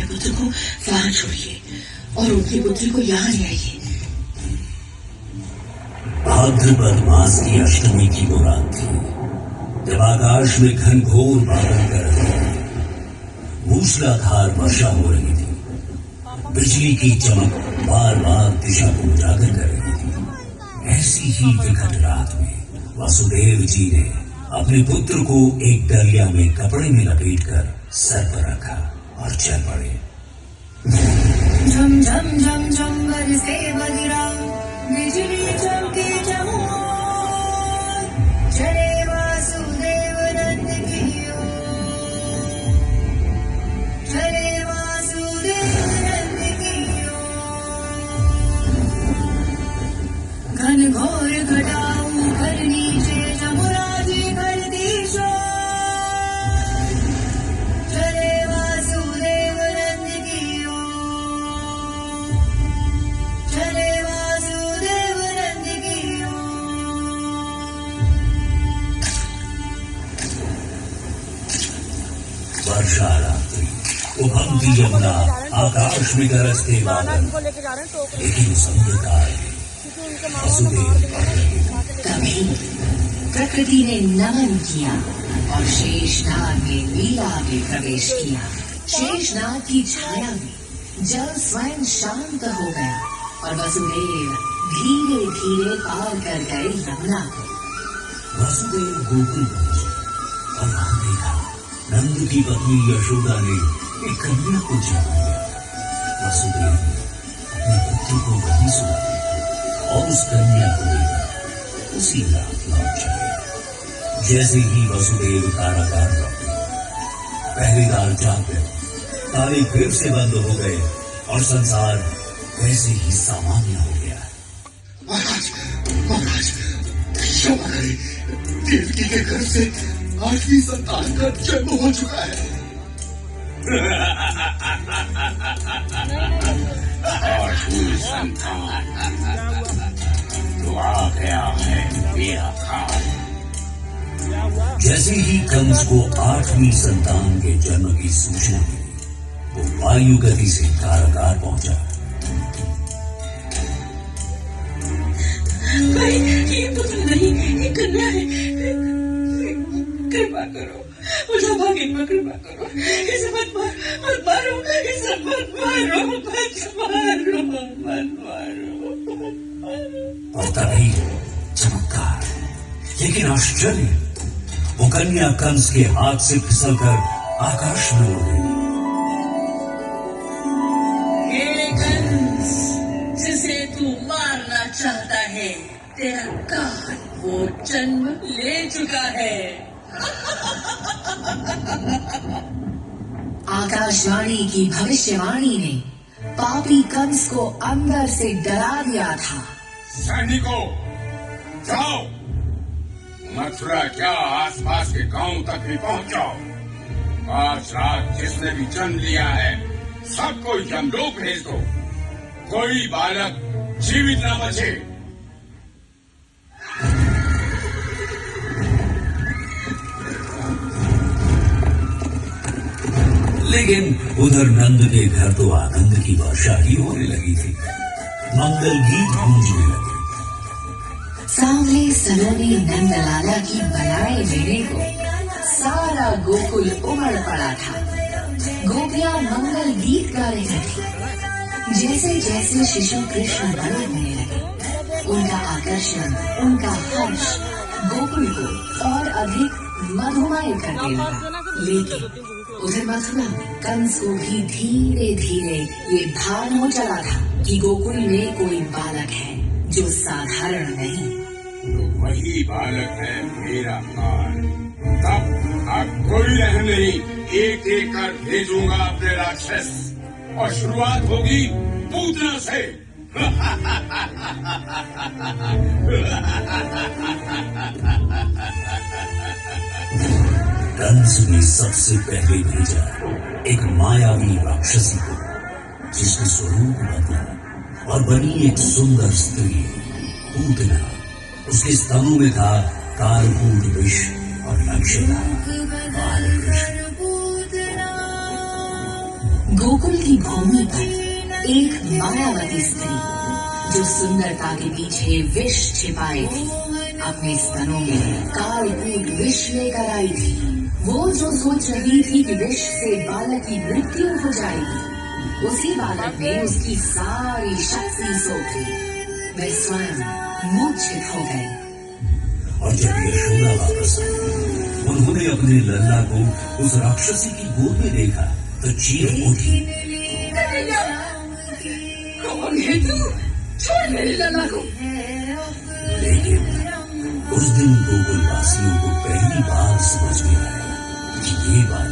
पुत्र को वहां छोड़िए और उनके पुत्र को यहाँ ले आइए। भाद्रपद मास की अष्टमी की वो रात थी जब आकाश में घनघोर बादल कर रहे थे, मूसलाधार वर्षा हो रही थी, बिजली की चमक बार बार दिशा को उजागर कर रही थी। ऐसी ही विकट रात में वसुदेव जी ने अपने पुत्र को एक डलिया में कपड़े में लपेटकर सर पर रखा और चल पड़े। झम झम झम झम बरसे बजरा, बिजली चमके चमोर, चले वासुदेव नंद की ओर, चले वासुदेव नंद की ओर। घन घोर घटाओं पर नीचे जमुना जी करती शोर, चले वासुदेव नंद की ओर, चले वासुदेव नंद की ओर। वर्षा रात्रि, उभमती यमुना, आकाश में गरजते बादल, लेकिन संध्याकाल वसुदेव तभी प्रकृति ने नमन किया और शेषनाग ने लीला में प्रवेश किया। शेषनाग की छाया में जल स्वयं शांत हो गया और वसुदेव धीरे धीरे पार कर गए यमुना को। वसुदेव गोकुल पहुंचे और वहां देखा नंद की पत्नी यशोदा ने एक कन्या को जन्म दिया। वसुदेव ने अपने पुत्र को वहीं सुला दिया और उस कन्या को लेकर उसी रात लौट चले। जैसे ही वसुदेव कारागार लौटे, पहरेदार जाग गए, ताले फिर से बंद हो गए और संसार वैसे ही सामान्य हो गया। महाराज, महाराज, क्षमा करें, देवकी के घर से 8वीं संतान का जन्म हो चुका है। 8वीं संतान तो आ गया है मेरा काल। जैसे ही कंस को 8वीं संतान के जन्म की सूचना मिली, वो वायु गति से कारागार पहुंचा। भाई, ये पुत्र नहीं, ये कन्या है। कृपा करो, मुझे भाग्य में कृपा करो। इसे मत मारो, इसे मत मारो, मत मारो। और तभी चमत्कार, लेकिन आश्चर्य, वो कन्या कंस के हाथ से फिसलकर आकाश में उड़ गई। हे कंस, जिसे तू मारना चाहता है, तेरा काल वो जन्म ले चुका है। आकाशवाणी की भविष्यवाणी ने पापी कंस को अंदर से डरा दिया था। सैनिकों, जाओ, मथुरा क्या आसपास के गांव तक भी पहुंच जाओ। आज रात जिसने भी जन्म लिया है, सबको यमलोक भेज दो। कोई बालक जीवित न बचे। लेकिन उधर नंद के घर तो आनंद की वर्षा ही होने लगी थी। मंगल गीत गूंजने लगे। सांवले सलोने नंदलाला की बनाए लेने को सारा गोकुल उमड़ पड़ा था। गोपियां मंगल गीत गा रही थी। जैसे जैसे शिशु कृष्ण बड़े होने लगे, उनका आकर्षण, उनका हर्ष गोकुल को और अधिक मधुमय करने लगा। लेकिन उधर मथुरा में कंस को भी धीरे धीरे ये भान हो चला था कि गोकुल में कोई बालक है जो साधारण नहीं। तो वही बालक है मेरा काल। तब अब कोई रहम नहीं, एक एक कर भेजूंगा अपने राक्षस और शुरुआत होगी पूतना से। कंस ने सबसे पहले भेजा एक मायावी राक्षसी को, जिसने स्वरूप बदला और बनी एक सुंदर स्त्री पूतना। उसके स्तनों में था कालकूट विष और नक्षता बालकृष्ण। गोकुल की भूमि पर एक मायावती स्त्री जो सुंदरता के पीछे विष छिपाए थी, अपने स्तनों में कालकूट विष लेकर आई थी। वो जो सोच रही थी कि विष से बालक की मृत्यु हो जाएगी, उसी बालक ने उसकी सारी शक्ति सोख ली। वह स्वयं मूर्छित हो गई। और जब यशोदा वापस आई, उन्होंने अपने लल्ला को उस राक्षसी की गोद में देखा तो चीख उठी, कौन है तू? छोड़ मेरे लल्ला को। लेकिन उस दिन गोकुल वासियों को पहली बार समझ में आया कि ये बात